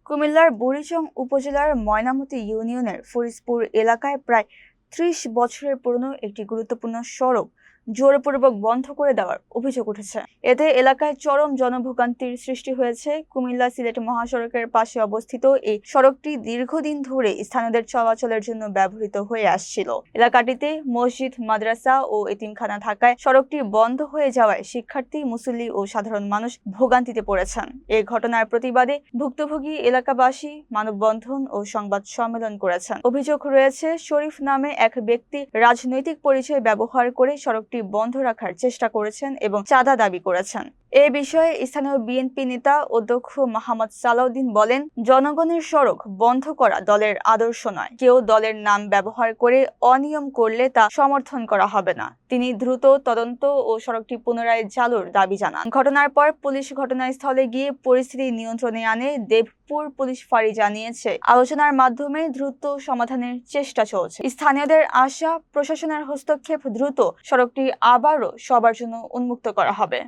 কুমিল্লার বুড়িচং উপজেলার ময়নামতি ইউনিয়নের ফরিদপুর এলাকায় প্রায় ৩০ বছরের পুরনো একটি গুরুত্বপূর্ণ সড়ক জোরপূর্বক বন্ধ করে দেওয়ার অভিযোগ উঠেছে। এতে এলাকায় চরম জনভোগান্তির সৃষ্টি হয়েছে। কুমিল্লা সিলেট মহাসড়কের পাশে অবস্থিত এই সড়কটি দীর্ঘদিন ধরে স্থানীয়দের চলাচলের জন্য ব্যবহৃত হয়ে আসছিল। এলাকাটিতে মসজিদ, মাদ্রাসা ও এতিমখানা থাকায় সড়কটি বন্ধ হয়ে যাওয়ায় শিক্ষার্থী, মুসল্লি ও সাধারণ মানুষ ভোগান্তিতে পড়েছেন। এই ঘটনার প্রতিবাদে ভুক্তভোগী এলাকাবাসী মানববন্ধন ও সংবাদ সম্মেলন করেছেন। অভিযোগ রয়েছে, শরীফ নামে এক ব্যক্তি রাজনৈতিক পরিচয় ব্যবহার করে সড়কটি বন্ধ রাখার চেষ্টা করেছেন এবং চাঁদা দাবি করেছেন। এ বিষয়ে স্থানীয় বিএনপি নেতা অধ্যক্ষ মোহাম্মদ সালাউদ্দিন বলেন, জনগণের সড়ক বন্ধ করা দলের আদর্শ নয়। কেউ দলের নাম ব্যবহার করে অনিয়ম করলে তা সমর্থন করা হবে না। তিনি দ্রুত তদন্ত ও সড়কটি পুনরায় চালুর দাবি জানান। ঘটনার পর পুলিশ ঘটনাস্থলে গিয়ে পরিস্থিতি নিয়ন্ত্রণে আনে। দেবপুর পুলিশ ফাঁড়ি জানিয়েছে, আলোচনার মাধ্যমে দ্রুত সমাধানের চেষ্টা চলছে। স্থানীয়দের আশা, প্রশাসনের হস্তক্ষেপ দ্রুত সড়কটি আবারও সবার জন্য উন্মুক্ত করা হবে।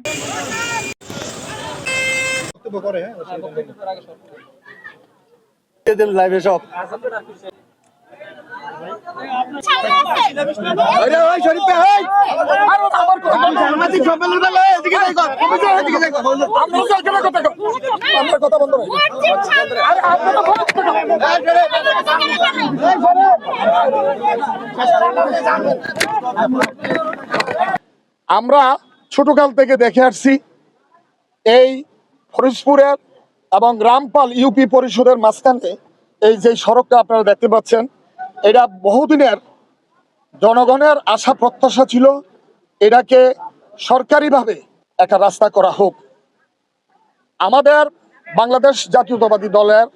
আমরা ছোটকাল থেকে দেখে আসছি এই ফরিদপুরের এবং রামপাল ইউপি পরিষদের মাঝখানে এই যে সড়কটা আপনারা দেখতে পাচ্ছেন, এটা বহুদিনের জনগণের আশা প্রত্যাশা ছিল এটাকে সরকারিভাবে একটা রাস্তা করা হোক। আমাদের বাংলাদেশ জাতীয়তাবাদী দলের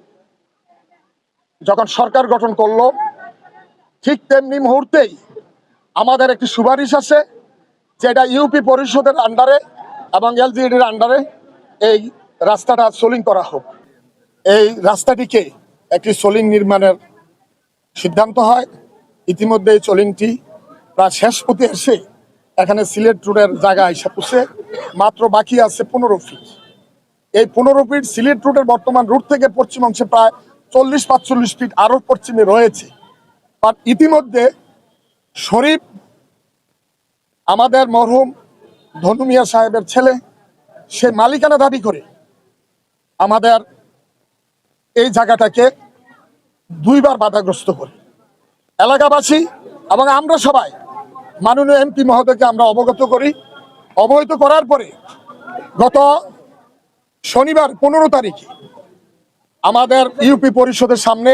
যখন সরকার গঠন করলো, ঠিক তেমনি মুহূর্তেই আমাদের একটি সুপারিশ আছে যেটা ইউপি পরিষদের আন্ডারে এবং এলজিইডির আন্ডারে এই রাস্তাটা সোলিং করা হোক। এই রাস্তাটিকে একটি সোলিং নির্মাণের সিদ্ধান্ত হয়। ইতিমধ্যে এই সোলিংটি প্রায় শেষ পথে এসে এখানে সিলেট রোডের জায়গায় এসে পৌঁছে মাত্র বাকি আছে 15 ফিট। এই 15 ফিট সিলেট রোডের বর্তমান রুট থেকে পশ্চিম অংশে প্রায় 40-45 ফিট আরো পশ্চিমে রয়েছে। আর ইতিমধ্যে শরীফ আমাদের মরহুম ধনু মিয়া সাহেবের ছেলে, সে মালিকানা দাবি করে আমাদের এই জায়গাটাকে দুইবার বাধাগ্রস্ত করে। এলাকাবাসী এবং আমরা সবাই মাননীয় এমপি মহোদয়কে আমরা অবগত করি। অবহিত করার পরে গত শনিবার 15 তারিখে আমাদের ইউপি পরিষদের সামনে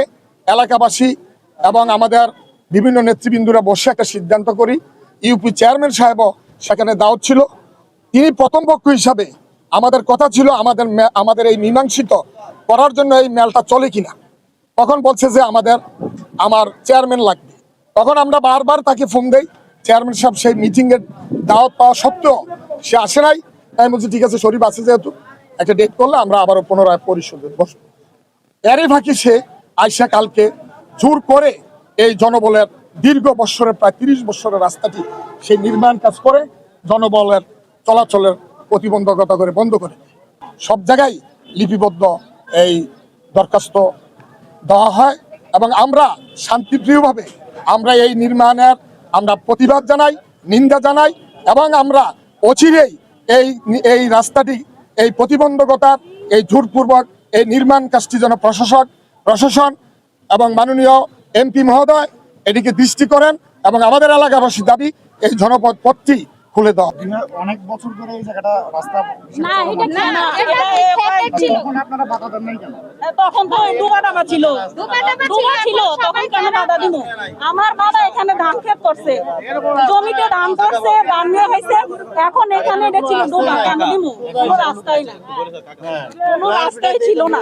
এলাকাবাসী এবং আমাদের বিভিন্ন নেতৃবৃন্দরা বসে একটা সিদ্ধান্ত করি। ইউপি চেয়ারম্যান সাহেবও সেখানে দাওয়াত ছিল। তিনি প্রথম পক্ষ হিসাবে আমাদের কথা ছিল আমাদের এই মীমাংসিত করার জন্য এই মেলটা চলে কিনা। তখন বলছে যে আমার চেয়ারম্যান লাগবে। তখন আমরা বারবার তাকে ফোন দেই। চেয়ারম্যান সাহেব সেই মিটিংয়ের দাওয়াত পাওয়া সত্ত্বেও সে আসে নাই। তাই বলছি ঠিক আছে, শরীফ আছে যেহেতু একটা ডেট করলে আমরা আবারও পুনরায় পরিষদে বসবো। এরই ফাঁকি সে আইসা কালকে জোর করে এই জনবলের দীর্ঘ বৎসরের প্রায় 30 বছরের রাস্তাটি সেই নির্মাণ কাজ করে জনবলের চলাচলের প্রতিবন্ধকতা করে বন্ধ করে। সব জায়গায় লিপিবদ্ধ এই দরখাস্ত দেওয়া হয় এবং আমরা শান্তিপ্রিয়ভাবে আমরা এই নির্মাণের আমরা প্রতিবাদ জানাই, নিন্দা জানাই এবং আমরা অচিরেই এই রাস্তাটি এই প্রতিবন্ধকতার এই জোরপূর্বক এই নির্মাণ কাজটি যেন প্রশাসন এবং মাননীয় এমপি মহোদয় এটিকে দৃষ্টি করেন এবং আমাদের এলাকাবাসীর দাবি এই জনপদ পথটি খুলে দেওয়া। অনেক বছর ধরে এই জায়গাটা রাস্তা আপনারা বাধা দেন নাই কেন? তখন তো ডুবা ছিল তখন কেন বাধা দিব? আমার বাবা এখানে ধান ক্ষেত করছে, জমিতে ধান করছে, ধান নিয়ে হয়েছে। এখন এখানে এটা ছিল ডুবা, কেন দিব? কোনো রাস্তাই না, কোনো রাস্তাই ছিল না।